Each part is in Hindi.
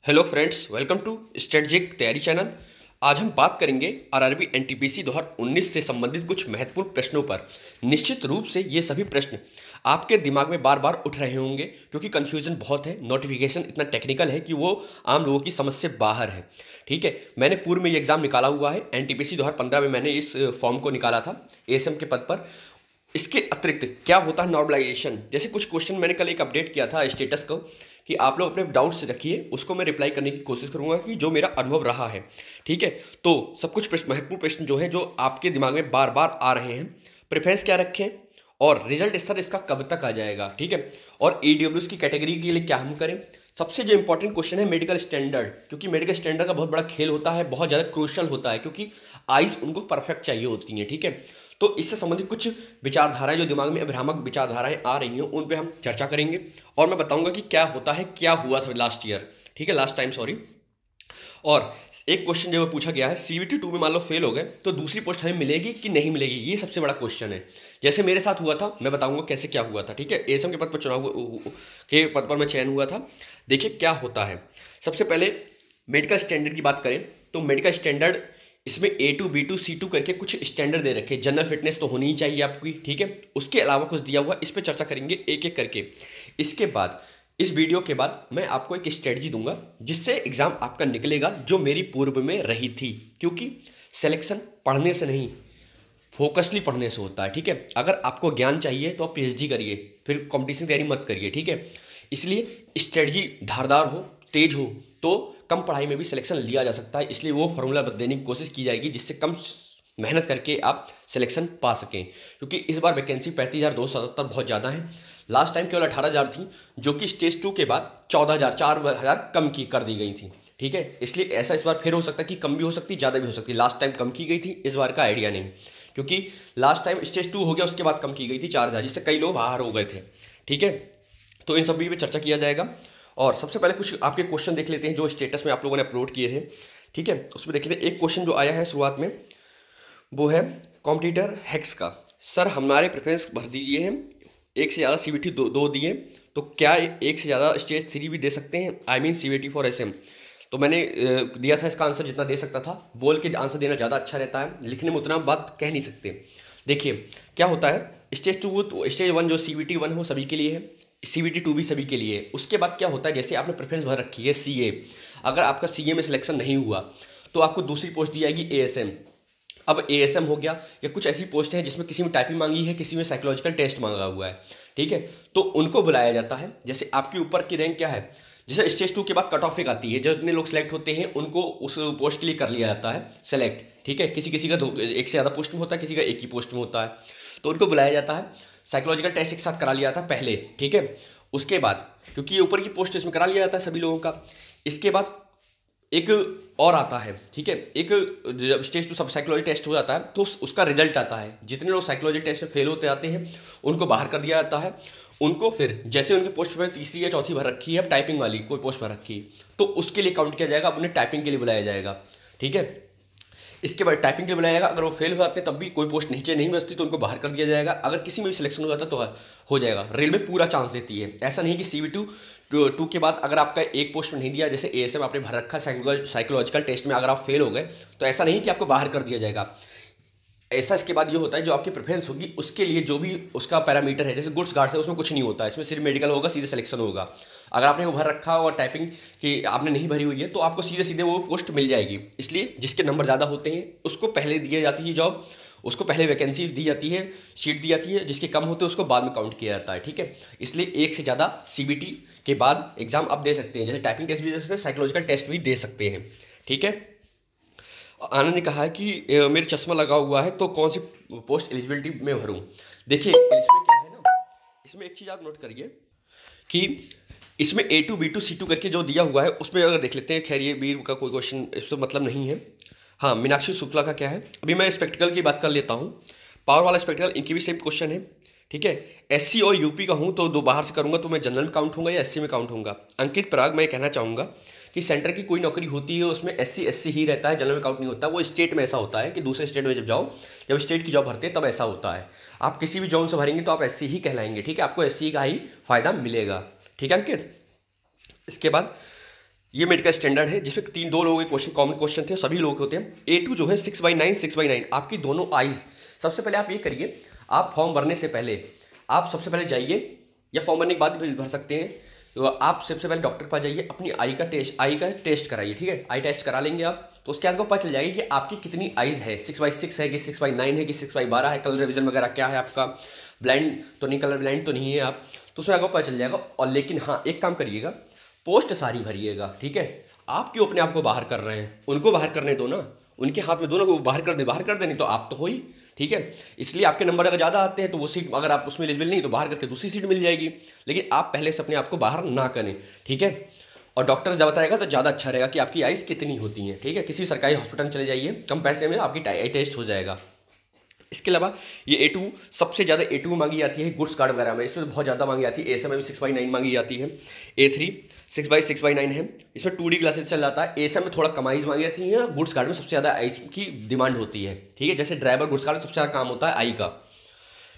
Hello friends, welcome to strategic तैयारी चैनल। आज हम बात करेंगे आरआरबी एनटीपीसी 2019 से संबंधित कुछ महत्वपूर्ण प्रश्नों पर। निश्चित रूप से ये सभी प्रश्न आपके दिमाग में बार बार उठ रहे होंगे क्योंकि कन्फ्यूजन बहुत है। नोटिफिकेशन इतना टेक्निकल है कि वो आम लोगों की समझ से बाहर है। ठीक है, मैंने पूर्व में ये एग्जाम निकाला हुआ है। एनटीपीसी 2015 में मैंने इस फॉर्म को निकाला था एएसएम के पद पर। इसके अतिरिक्त क्या होता है नॉर्मलाइजेशन, जैसे कुछ क्वेश्चन मैंने कल एक अपडेट किया था स्टेटस को कि आप लोग अपने डाउट्स रखिए, उसको मैं रिप्लाई करने की कोशिश करूंगा कि जो मेरा अनुभव रहा है। ठीक है, तो सब कुछ महत्वपूर्ण प्रश्न जो है जो आपके दिमाग में बार बार आ रहे हैं, प्रेफरेंस क्या रखें और रिजल्ट सर इसका कब तक आ जाएगा। ठीक है, और ईडब्ल्यूएस की कैटेगरी के लिए क्या हम करें। सबसे जो इंपॉर्टेंट क्वेश्चन है मेडिकल स्टैंडर्ड, क्योंकि मेडिकल स्टैंडर्ड का बहुत बड़ा खेल होता है, बहुत ज़्यादा क्रूशल होता है क्योंकि आइज उनको परफेक्ट चाहिए होती हैं। ठीक है, तो इससे संबंधित कुछ विचारधाराएं जो दिमाग में भ्रामक विचारधाराएं आ रही हैं उन पे हम चर्चा करेंगे और मैं बताऊंगा कि क्या होता है, क्या हुआ था लास्ट ईयर। ठीक है, लास्ट टाइम सॉरी। और एक क्वेश्चन जो पूछा गया है, सीवीटी 2 में मान लो फेल हो गए तो दूसरी पोस्ट हमें मिलेगी कि नहीं मिलेगी, ये सबसे बड़ा क्वेश्चन है। जैसे मेरे साथ हुआ था, मैं बताऊंगा कैसे क्या हुआ था। ठीक है, एएसएम के पद पर चुनाव के पद पर मैं चयन हुआ था। देखिए क्या होता है। सबसे पहले मेडिकल स्टैंडर्ड की बात करें तो मेडिकल स्टैंडर्ड इसमें A2 B2 C2 करके कुछ स्टैंडर्ड दे रखे। जनरल फिटनेस तो होनी ही चाहिए आपकी। ठीक है, उसके अलावा कुछ दिया हुआ, इस पर चर्चा करेंगे एक एक करके। इसके बाद इस वीडियो के बाद मैं आपको एक स्ट्रेटजी दूंगा जिससे एग्जाम आपका निकलेगा, जो मेरी पूर्व में रही थी। क्योंकि सिलेक्शन पढ़ने से नहीं, फोकसली पढ़ने से होता है। ठीक है, अगर आपको ज्ञान चाहिए तो आप पीएचडी करिए, फिर कंपटीशन तैयारी मत करिए। ठीक है, इसलिए स्ट्रेटजी धारदार हो, तेज हो तो कम पढ़ाई में भी सिलेक्शन लिया जा सकता है। इसलिए वो फॉर्मूला देने की कोशिश की जाएगी जिससे कम मेहनत करके आप सिलेक्शन पा सकें। क्योंकि इस बार वैकेंसी 35,277 बहुत ज़्यादा है। लास्ट टाइम केवल 18,000 थी, जो कि स्टेज 2 के बाद 14,000 4,000 कम की कर दी गई थी। ठीक है, इसलिए ऐसा इस बार फिर हो सकता है कि कम भी हो सकती है, ज़्यादा भी हो सकती है। लास्ट टाइम कम की गई थी, इस बार का आइडिया नहीं, क्योंकि लास्ट टाइम स्टेज 2 हो गया, उसके बाद कम की गई थी 4,000, जिससे कई लोग बाहर हो गए थे। ठीक है, तो इन सभी पे चर्चा किया जाएगा। और सबसे पहले कुछ आपके क्वेश्चन देख लेते हैं जो स्टेटस में आप लोगों ने अपलोड किए थे। ठीक है, उसमें देख लेते हैं। एक क्वेश्चन जो आया है शुरुआत में वो है कॉम्पिटिटर हैक्स का। सर हमारे प्रेफरेंस भर दीजिए हैं, एक से ज़्यादा सीवीटी दो दिए, तो क्या एक से ज़्यादा स्टेज 3 भी दे सकते हैं, I mean CVT for SM. तो मैंने दिया था इसका आंसर जितना दे सकता था। बोल के आंसर देना ज़्यादा अच्छा रहता है, लिखने में उतना बात कह नहीं सकते। देखिए क्या होता है, स्टेज 2 तो स्टेज 1 जो सीवीटी 1 हो सभी के लिए है, सीवीटी 2 भी सभी के लिए है। उसके बाद क्या होता है, जैसे आपने प्रेफरेंस भर रखी है सीए, अगर आपका सीए में सिलेक्शन नहीं हुआ तो आपको दूसरी पोस्ट दी जाएगी एएसएम। अब एएसएम हो गया, या कुछ ऐसी पोस्ट है जिसमें किसी में टाइपिंग मांगी है, किसी में साइकोलॉजिकल टेस्ट मांगा हुआ है। ठीक है, तो उनको बुलाया जाता है। जैसे आपके ऊपर की रैंक क्या है, जैसे स्टेज 2 के बाद कट ऑफ एक आती है, जितने लोग सेलेक्ट होते हैं उनको उस पोस्ट के लिए कर लिया जाता है सेलेक्ट। ठीक है, किसी किसी का एक से ज़्यादा पोस्ट में होता है, किसी का एक ही पोस्ट में होता है, तो उनको बुलाया जाता है। साइकोलॉजिकल टेस्ट एक साथ करा लिया जाता है पहले। ठीक है, उसके बाद क्योंकि ये ऊपर की पोस्ट इसमें करा लिया जाता है सभी लोगों का, इसके बाद एक और आता है। ठीक है, एक जब स्टेज 2 सब साइकोलॉजी टेस्ट हो जाता है तो उसका रिजल्ट आता है। जितने लोग साइकोलॉजी टेस्ट में फेल होते आते हैं उनको बाहर कर दिया जाता है। उनको फिर जैसे उनके पोस्ट में तीसरी या चौथी भर रखी है, अब टाइपिंग वाली कोई पोस्ट भर रखी है, तो उसके लिए काउंट किया जाएगा, अब उन्हें टाइपिंग के लिए बुलाया जाएगा। ठीक है, इसके बाद टाइपिंग के लिए बुलाया जाएगा। अगर वो फेल हो जाते हैं तब भी कोई पोस्ट नीचे नहीं बचती तो उनको बाहर कर दिया जाएगा। अगर किसी में भी सिलेक्शन हो जाता तो हो जाएगा। रेलवे पूरा चांस देती है, ऐसा नहीं कि सीवी 2 के बाद अगर आपका एक पोस्ट में नहीं दिया, जैसे एएसएम आपने भर रखा, साइकोलॉजिकल टेस्ट में अगर आप फेल हो गए तो ऐसा नहीं कि आपको बाहर कर दिया जाएगा। ऐसा इसके बाद ये होता है, जो आपकी प्रेफरेंस होगी उसके लिए जो भी उसका पैरामीटर है, जैसे गुड्स गार्ड है उसमें कुछ नहीं होता है, इसमें सिर्फ मेडिकल होगा, सीधे सिलेक्शन होगा। अगर आपने वो भर रखा और टाइपिंग की आपने नहीं भरी हुई है तो आपको सीधे सीधे वो पोस्ट मिल जाएगी। इसलिए जिसके नंबर ज़्यादा होते हैं उसको पहले दी जाती है जॉब, उसको पहले वैकेंसी दी जाती है, सीट दी जाती है। जिसके कम होते हैं उसको बाद में काउंट किया जाता है। ठीक है, इसलिए एक से ज़्यादा सीबीटी के बाद एग्जाम आप दे सकते हैं, जैसे टाइपिंग टेस्ट भी दे सकते हैं, साइकोलॉजिकल टेस्ट भी दे सकते हैं। ठीक है, आनंद ने कहा है कि मेरे चश्मा लगा हुआ है तो कौन सी पोस्ट एलिजिबिलिटी में भरूं। देखिए इसमें क्या है ना, इसमें एक चीज़ आप नोट करिए कि इसमें A2 B2 C2 करके जो दिया हुआ है उसमें अगर देख लेते हैं। खैर ये बीर का कोई क्वेश्चन इस तो मतलब नहीं है। हाँ, मीनाक्षी शुक्ला का क्या है, अभी मैं स्पेक्टिकल की बात कर लेता हूँ। पावर वाला स्पेक्टिकल, इनकी भी सेम क्वेश्चन है। ठीक है, एससी और यूपी का हूँ तो दो बाहर से करूँगा तो मैं जनरल में काउंट होऊंगा या एससी में काउंट होऊंगा। अंकित पराग, मैं कहना चाहूँगा कि सेंटर की कोई नौकरी होती है उसमें एससी ही रहता है, जनरल में काउंट नहीं होता। वो स्टेट में ऐसा होता है कि दूसरे स्टेट में जब जाओ, जब स्टेट की जॉब भरते हैं तब ऐसा होता है। आप किसी भी जॉब से भरेंगे तो आप एससी ही कहलाएंगे। ठीक है, आपको एससी का ही फायदा मिलेगा। ठीक है अंकित, इसके बाद ये मेडिकल स्टैंडर्ड है जिसमें दो लोगों के क्वेश्चन कॉमन क्वेश्चन थे, सभी लोग होते हैं। A2 जो है 6/9 6/9 आपकी दोनों आइज। सबसे पहले आप ये करिए, आप फॉर्म भरने से पहले आप सबसे पहले जाइए, या फॉर्म भरने के बाद भी भर सकते हैं, तो आप सबसे पहले डॉक्टर के पास जाइए, अपनी आई का टेस्ट कराइए, ठीक है। आई टेस्ट करा लेंगे आप, तो उसके बाद आपको पता चल जाएगी कि आपकी कितनी आइज है, 6/6 है कि 6/9 है कि 6/12 है, कलर रिविजन वगैरह क्या है आपका, ब्लाइंड तो नहीं, कलर ब्लाइंड तो नहीं है आप, तो उसमें आपको पता चल जाएगा। और लेकिन हाँ, एक काम करिएगा, पोस्ट सारी भरिएगा, ठीक है। आप क्यों अपने आप को बाहर कर रहे हैं, उनको बाहर करने दो ना, उनके हाथ में दोनों को बाहर कर दे, नहीं तो आप तो हो ही, ठीक है। इसलिए आपके नंबर अगर ज़्यादा आते हैं तो वो सीट, अगर आप उसमें एलिजिबल नहीं तो बाहर करके दूसरी सीट मिल जाएगी, लेकिन आप पहले से अपने आप को बाहर ना करें, ठीक है। और डॉक्टर जब बताएगा तो ज़्यादा अच्छा रहेगा कि आपकी आइज़ कितनी होती हैं, ठीक है। किसी सरकारी हॉस्पिटल में चले जाइए, कम पैसे में आपकी आई टेस्ट हो जाएगा। इसके अलावा ये A2 सबसे ज़्यादा A2 मांगी जाती है गुड्स कार्ड वगैरह में, इसमें बहुत ज़्यादा मांगी जाती है। ASM में भी 6/9 मांगी जाती है। A3 6/6/9 है, इसमें 2D क्लासेस चल जाता है। ASM में थोड़ा कम आइज मांगी जाती है, गुड्स कार्ड में सबसे ज़्यादा आइज की डिमांड होती है, ठीक है। जैसे ड्राइवर गुड्स कार्ड में सबसे ज़्यादा काम होता है आई का।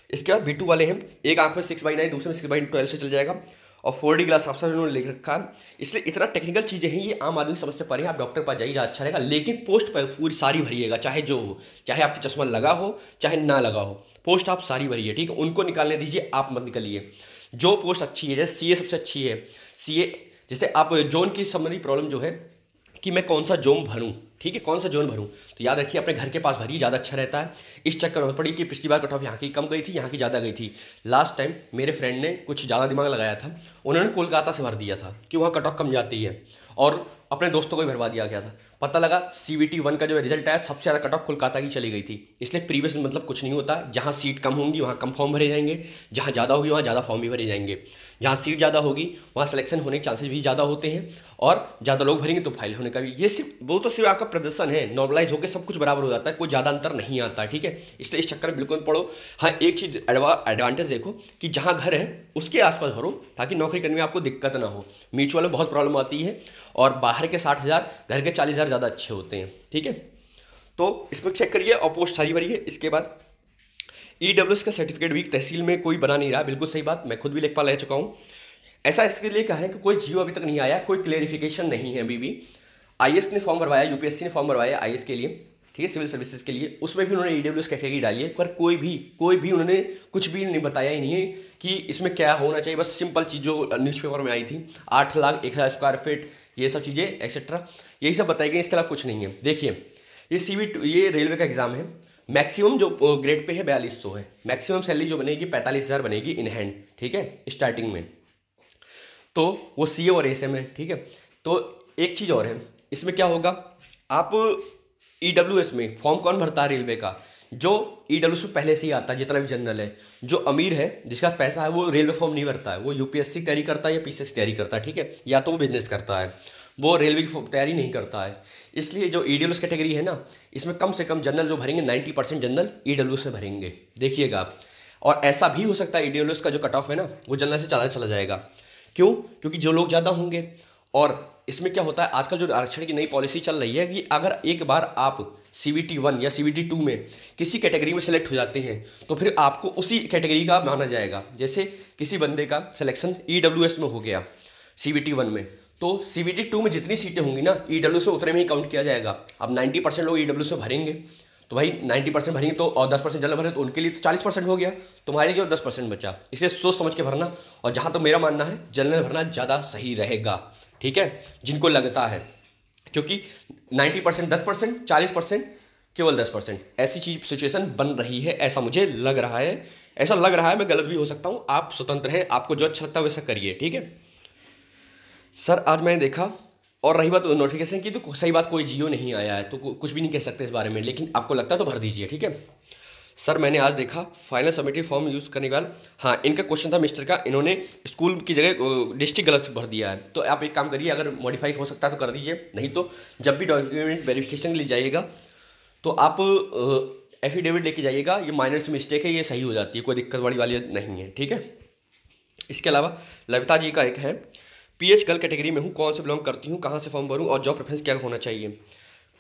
इसके बाद B2 वाले हैं, एक आँख में 6/9, दूसरे में 6/12 से चल जाएगा, और 4D ग्लास आपसे उन्होंने लिख रखा है। इसलिए इतना टेक्निकल चीज़ें हैं, ये आम आदमी समझ से परे हैं। आप डॉक्टर पास जाइए, अच्छा रहेगा, लेकिन पोस्ट पर पूरी सारी भरिएगा, चाहे जो हो, चाहे आपकी चश्मा लगा हो चाहे ना लगा हो, पोस्ट आप सारी भरिए, ठीक है। उनको निकालने दीजिए, आप मत निकलिए। जो पोस्ट अच्छी है, जैसे CA सबसे अच्छी है, CA जैसे आप जोन की संबंधी प्रॉब्लम जो है कि मैं कौन सा जोन भरूं, ठीक है, कौन सा जोन भरूं, तो याद रखिए अपने घर के पास भरिए, ज़्यादा अच्छा रहता है। इस चक्कर में पड़ी कि पिछली बार कट ऑफ यहाँ की कम गई थी, यहाँ की ज़्यादा गई थी। लास्ट टाइम मेरे फ्रेंड ने कुछ ज़्यादा दिमाग लगाया था, उन्होंने कोलकाता से भर दिया था कि वहाँ कट ऑफ कम जाती है, और अपने दोस्तों को भी भरवा दिया गया था। पता लगा CVT 1 का जो रिजल्ट आया, सबसे ज़्यादा कट ऑफ कोलकाता की चली गई थी। इसलिए प्रीवियस मतलब कुछ नहीं होता, जहाँ सीट कम होंगी वहाँ कम फॉर्म भरे जाएंगे, जहाँ ज़्यादा होगी वहाँ ज़्यादा फॉर्म भी भरे जाएंगे। जहाँ सीट ज़्यादा होगी वहाँ सिलेक्शन होने के चांसेस भी ज़्यादा होते हैं, और ज़्यादा लोग भरेंगे तो फाइल होने का भी। ये सिर्फ वो तो सिर्फ आपका प्रदर्शन है, नॉर्मलाइज होकर सब कुछ बराबर हो जाता है, कोई ज़्यादा अंतर नहीं आता है, ठीक है। इसलिए इस चक्कर में बिल्कुल पढ़ो। हाँ, एक चीज़ एडवांटेज देखो कि जहाँ घर है उसके आसपास भरो, ताकि नौकरी करने में आपको दिक्कत ना हो। म्यूचुअल में बहुत प्रॉब्लम आती है, और बाहर के 60,000, घर के 40,000 ज़्यादा अच्छे होते हैं, ठीक है। तो इसमें चेक करिए, और पोस्ट सारी भरी है। इसके बाद EWS का सर्टिफिकेट भी तहसील में कोई बना नहीं रहा, बिल्कुल सही बात, मैं खुद भी लेखपाल रह चुका हूँ। ऐसा इसके लिए कहा है कि कोई जियो अभी तक नहीं आया, कोई क्लेरिफिकेशन नहीं है अभी भी। IAS ने फॉर्म भरवाया, UPSC ने फॉर्म भरवाया IAS के लिए, ठीक है, सिविल सर्विसेज के लिए, उसमें भी उन्होंने EWS कैटेगरी डाली है, पर कोई भी उन्होंने कुछ भी नहीं बताया ही नहीं है कि इसमें क्या होना चाहिए। बस सिंपल चीज़ जो न्यूज़पेपर में आई थी, 8 लाख 1,000 स्क्वायर फीट, ये सब चीज़ें एक्सेट्रा, यही सब बताई गई, इसके अलावा कुछ नहीं है। देखिए, ये CVT, ये रेलवे का एग्जाम है, मैक्सिमम जो ग्रेड पे है 4200 है, मैक्सिमम सैलरी जो बनेगी 45,000 बनेगी इन हैंड, ठीक है, स्टार्टिंग में। तो वो CA और ASM है, ठीक है। तो एक चीज़ और है, इसमें क्या होगा, आप EWS में फॉर्म कौन भरता है रेलवे का, जो EWS में पहले से ही आता है, जितना भी जनरल है। जो अमीर है, जिसका पैसा है, वो रेलवे फॉर्म नहीं भरता है, वो UPSC तैयारी करता है या PCS तैयारी करता है, ठीक है, या तो वो बिजनेस करता है, वो रेलवे की तैयारी नहीं करता है। इसलिए जो EWS कैटेगरी है ना, इसमें कम से कम जनरल जो भरेंगे 90% जनरल EWS से भरेंगे, देखिएगा आप। और ऐसा भी हो सकता है EWS का जो कट ऑफ है ना, वो जनरल से चला जाएगा। क्यों? क्योंकि जो लोग ज़्यादा होंगे। और इसमें क्या होता है, आजकल जो आरक्षण की नई पॉलिसी चल रही है कि अगर एक बार आप CVT 1 या CVT 2 में किसी कैटेगरी में सेलेक्ट हो जाते हैं, तो फिर आपको उसी कैटेगरी का माना जाएगा। जैसे किसी बंदे का सिलेक्शन EWS में हो गया CVT 1 में, तो CVT 2 में जितनी सीटें होंगी ना, EWS में उतने में ही काउंट किया जाएगा। अब 90% लोग EWS में भरेंगे, तो भाई 90% भरेंगे, तो और 10% जनरल भरे, तो उनके लिए तो 40% हो गया, तुम्हारे लिए 10% बचा। इसे सोच समझ के भरना। और जहाँ तो मेरा मानना है, जनरल भरना ज़्यादा सही रहेगा, ठीक है, जिनको लगता है। क्योंकि 90% 10%, 40% केवल 10%, ऐसी चीज सिचुएशन बन रही है, ऐसा मुझे लग रहा है। ऐसा लग रहा है, मैं गलत भी हो सकता हूँ, आप स्वतंत्र हैं, आपको जो अच्छा लगता है वैसा करिए, ठीक है। सर आज मैंने देखा, और रही बात नोटिफिकेशन की, तो सही बात, कोई जियो नहीं आया है, तो कुछ भी नहीं कह सकते इस बारे में, लेकिन आपको लगता है तो भर दीजिए, ठीक है। सर मैंने आज देखा फाइनल सबमिटेड फॉर्म यूज़ करने वाला, हाँ इनका क्वेश्चन था मिस्टर का, इन्होंने स्कूल की जगह डिस्ट्रिक्ट गलत भर दिया है। तो आप एक काम करिए, अगर मॉडिफाई हो सकता है तो कर दीजिए, नहीं तो जब भी डॉक्यूमेंट वेरिफिकेशन ले जाइएगा तो आप एफिडेविट लेके जाइएगा, ये माइनर से मिस्टेक है, ये सही हो जाती है, कोई दिक्कत वाली नहीं है, ठीक है। इसके अलावा लविता जी का एक है, PH गर्ल कैटेगरी में हूँ, कौन से बिलोंग करती हूँ, कहाँ से फॉर्म भरूँ, और जॉब प्रेफरेंस क्या होना चाहिए।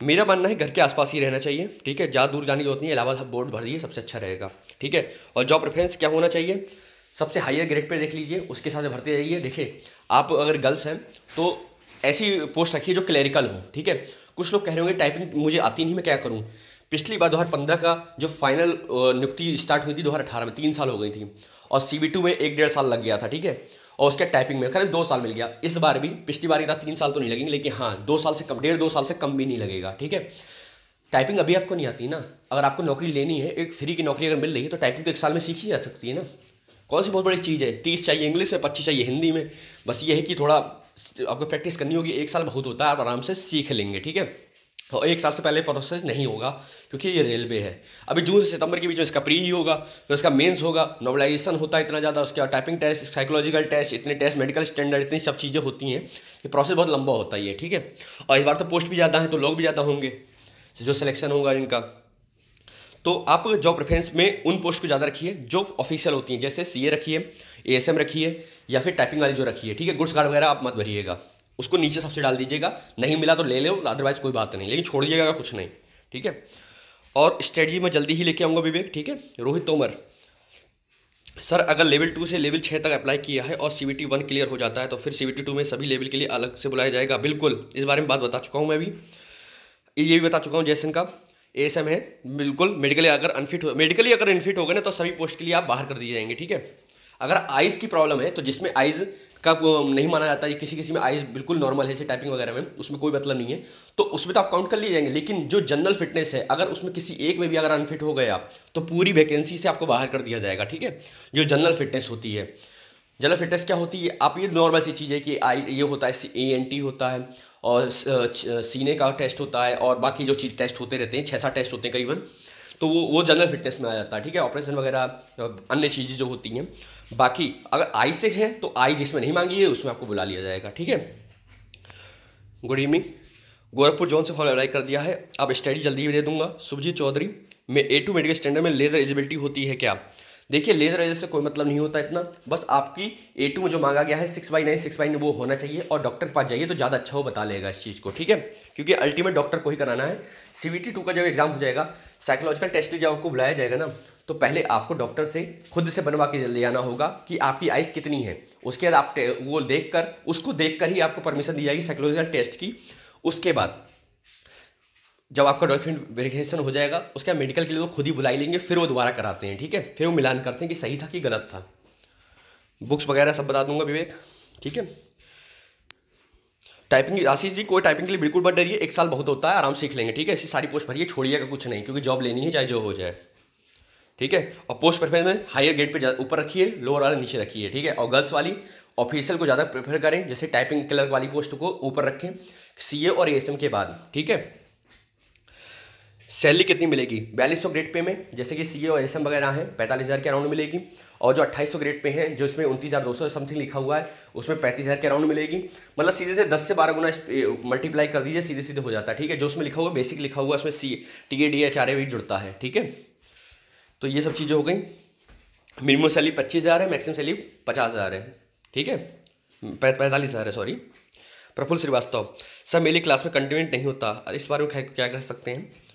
मेरा मानना है घर के आसपास ही रहना चाहिए, ठीक है, ज़्यादा दूर जाने की जरूरत नहीं है, इलाहाबाद बोर्ड भर दिए, सबसे अच्छा रहेगा, ठीक है। और जॉब प्रेफरेंस क्या होना चाहिए, सबसे हाईयर ग्रेड पे देख लीजिए, उसके हिसाब से भरते जाइए। देखिए आप अगर गर्ल्स हैं तो ऐसी पोस्ट रखिए जो क्लरिकल हो, ठीक है। कुछ लोग कह रहे होंगे टाइपिंग मुझे आती नहीं, मैं क्या करूँ। पिछली बार 2015 का जो फाइनल नियुक्ति स्टार्ट हुई थी 2018 में 3 साल हो गई थी, और CB2 में 1-1.5 साल लग गया था, ठीक है। और उसके टाइपिंग में करीब 2 साल मिल गया। इस बार भी पिछली बार की तरह 3 साल तो नहीं लगेंगे, लेकिन हाँ 2 साल से कम, 1.5-2 साल से कम भी नहीं लगेगा, ठीक है। टाइपिंग अभी आपको नहीं आती ना, अगर आपको नौकरी लेनी है, एक फ्री की नौकरी अगर मिल रही है तो टाइपिंग तो 1 साल में सीखी जा सकती है ना। कौन सी बहुत बड़ी चीज़ है। 30 चाहिए इंग्लिश में, 25 चाहिए हिंदी में। बस ये है कि थोड़ा आपको प्रैक्टिस करनी होगी। 1 साल बहुत होता है, आप आराम से सीख लेंगे, ठीक है। और 1 साल से पहले प्रोसेस नहीं होगा, क्योंकि ये रेलवे है। अभी जून से सितंबर के बीच में इसका प्री ही होगा, तो इसका मेंस होगा, नॉर्मलाइजेशन होता है इतना ज़्यादा, उसके बाद टाइपिंग टेस्ट, साइकोलॉजिकल टेस्ट, इतने टेस्ट, मेडिकल स्टैंडर्ड, इतनी सब चीज़ें होती हैं। ये प्रोसेस बहुत लंबा होता है ये, ठीक है। और इस बार तो पोस्ट भी ज़्यादा है तो लोग भी ज़्यादा होंगे जो सिलेक्शन होगा इनका। तो आप जॉब प्रेफरेंस में उन पोस्ट को ज़्यादा रखिए जो ऑफिशियल होती हैं, जैसे CA रखिए, ASM रखिए, या फिर टाइपिंग वाली जो रखिए, ठीक है। गुड्स गार्ड वगैरह आप मत भरिएगा, उसको नीचे सबसे डाल दीजिएगा। नहीं मिला तो ले लो, अदरवाइज कोई बात नहीं, लेकिन छोड़िएगा कुछ नहीं, ठीक है। और स्ट्रेटजी में जल्दी ही लेके आऊँगा विवेक, ठीक है। रोहित तोमर, सर अगर लेवल 2 से लेवल 6 तक अप्लाई किया है और CBT 1 क्लियर हो जाता है तो फिर CBT 2 में सभी लेवल के लिए अलग से बुलाया जाएगा। बिल्कुल, इस बारे में बात बता चुका हूँ मैं भी, ये भी बता चुका हूँ। जैसन का ASM है, बिल्कुल मेडिकली अगर अनफिट हो गए ना तो सभी पोस्ट के लिए आप बाहर कर दिए जाएंगे, ठीक है। अगर आइज़ की प्रॉब्लम है तो जिसमें आइज़ का नहीं माना जाता है, किसी में आइज़ बिल्कुल नॉर्मल है, जैसे टाइपिंग वगैरह में, उसमें कोई मतलब नहीं है, तो उसमें तो आप काउंट कर लिए जाएंगे। लेकिन जो जनरल फिटनेस है, अगर उसमें किसी एक में भी अगर अनफिट हो गए आप, तो पूरी वैकेंसी से आपको बाहर कर दिया जाएगा, ठीक है। जो जनरल फिटनेस होती है, जनरल फिटनेस क्या होती है, आप ये नॉर्मल सी चीज़ है कि ये होता है, ANT होता है, और सीने का टेस्ट होता है, और बाकी जो चीज़ टेस्ट होते रहते हैं, 6-7 टेस्ट होते हैं करीबन, तो वो जनरल फिटनेस में आ जाता है, ठीक है। ऑपरेशन वगैरह अन्य चीज़ें जो होती हैं। बाकी अगर आई से है तो आई जिसमें नहीं मांगी है उसमें आपको बुला लिया जाएगा, ठीक है। गुड इवनिंग, गोरखपुर जोन से फॉलो अप्लाई कर दिया है, अब स्टडी जल्दी ही दे दूंगा। सुभजीत चौधरी, में A2 मेडिकल स्टैंडर्ड में लेजर एलिजिबिलिटी होती है क्या। देखिए लेजर एज से कोई मतलब नहीं होता इतना, बस आपकी A2 में जो मांगा गया है 6/9 6/9 वो होना चाहिए, और डॉक्टर के पास जाइए तो ज़्यादा अच्छा वो बता लेगा इस चीज़ को, ठीक है। क्योंकि अल्टीमेट डॉक्टर को ही कराना है। CBT 2 का जब एग्जाम हो जाएगा, साइकोलॉजिकल टेस्ट के लिए जब आपको बुलाया जाएगा ना, तो पहले आपको डॉक्टर से खुद से बनवा के ले आना होगा कि आपकी आइज़ कितनी है। उसके बाद आप वो उसको देखकर ही आपको परमिशन दी जाएगी साइकोलॉजिकल टेस्ट की। उसके बाद जब आपका डॉक्यूमेंट वेरिफिकेशन हो जाएगा, उसके बाद मेडिकल के लिए तो खुद ही बुलाई लेंगे, फिर वो दोबारा कराते हैं, ठीक है। फिर वो मिलान करते हैं कि सही था कि गलत था। बुक्स वगैरह सब बता दूंगा विवेक, ठीक है। टाइपिंग, आशीष जी कोई टाइपिंग के लिए बिल्कुल मत डरिए, 1 साल बहुत होता है, आराम सीख लेंगे, ठीक है। ऐसी सारी पोस्ट भरिए, छोड़िएगा कुछ नहीं, क्योंकि जॉब लेनी है चाहे जो हो जाए, ठीक है। और पोस्ट प्रेफरेंस में हायर ग्रेड पे ऊपर रखिए, लोअर वाला नीचे रखिए, ठीक है। और गर्ल्स वाली ऑफिशियल को ज़्यादा प्रेफर करें, जैसे टाइपिंग क्लर्क वाली पोस्ट को ऊपर रखें CA और ASM के बाद, ठीक है। सैलरी कितनी मिलेगी, 4200 ग्रेड पे में, जैसे कि CA और ASM वगैरह हैं 45,000 के अराउंड मिलेगी। और जो 2800 ग्रेड पे हैं, जो इसमें 29,200 समथिंग लिखा हुआ है, उसमें 35,000 के अराउंड मिलेगी। मतलब सीधे से 10 से 12 गुना मल्टीप्लाई कर दीजिए, सीधे सीधे हो जाता है, ठीक है। जो उसमें लिखा हुआ बेसिक लिखा हुआ, उसमें TA DA HRA भी जुड़ता है, ठीक है। तो ये सब चीज़ें हो गई। मिनिमम सैलरी 25,000 है, मैक्सिमम सैलरी 50,000 है, ठीक है, 45,000 है, सॉरी। प्रफुल्ल श्रीवास्तव, सर मेरी क्लास में कंटेंट नहीं होता, इस बारे में क्या कर सकते हैं।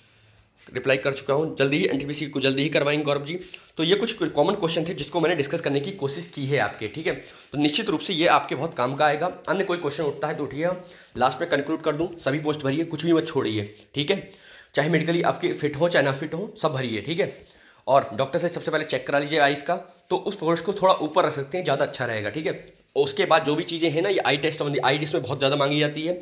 रिप्लाई कर चुका हूँ, जल्दी ही NTPC को जल्दी ही करवाएंगे गौरव जी। तो ये कुछ कॉमन क्वेश्चन थे जिसको मैंने डिस्कस करने की कोशिश की है आपके, ठीक है। तो निश्चित रूप से ये आपके बहुत काम का आएगा। अन्य कोई क्वेश्चन उठता है तो उठिए, लास्ट में कंक्लूड कर दूँ, सभी पोस्ट भरिए, कुछ भी मत छोड़िए, ठीक है। चाहे मेडिकली आपके फिट हो चाहे ना फिट हो, सब भरिए, ठीक है। और डॉक्टर से सबसे पहले चेक करा लीजिए आइज़ का, तो उस पोस्ट को थोड़ा ऊपर रख सकते हैं, ज़्यादा अच्छा रहेगा, ठीक है। और उसके बाद जो भी चीज़ें हैं ना, ये आई टेस्ट संबंधी, आई टेस्ट में बहुत ज़्यादा मांगी जाती है।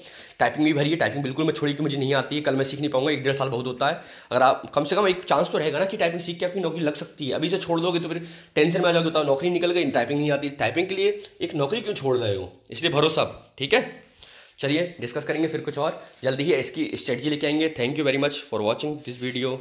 टाइपिंग भी भरिए, टाइपिंग बिल्कुल मैं छोड़ी कि मुझे नहीं आती है, कल मैं सीख नहीं पाऊंगा, 1-1.5 साल बहुत होता है। अगर आप कम से कम एक चांस तो रहेगा ना कि टाइपिंग सीख के आपकी नौकरी लग सकती है। अभी से छोड़ दोगे तो फिर टेंशन में आ जाओगे, तो नौकरी निकल गई, टाइपिंग नहीं आती। टाइपिंग के लिए एक नौकरी क्यों छोड़ रहे हो, इसलिए भरोसा, ठीक है। चलिए डिस्कस करेंगे फिर कुछ और, जल्दी ही इसकी स्ट्रेटजी लेके आएंगे। Thank you very much for watching this video.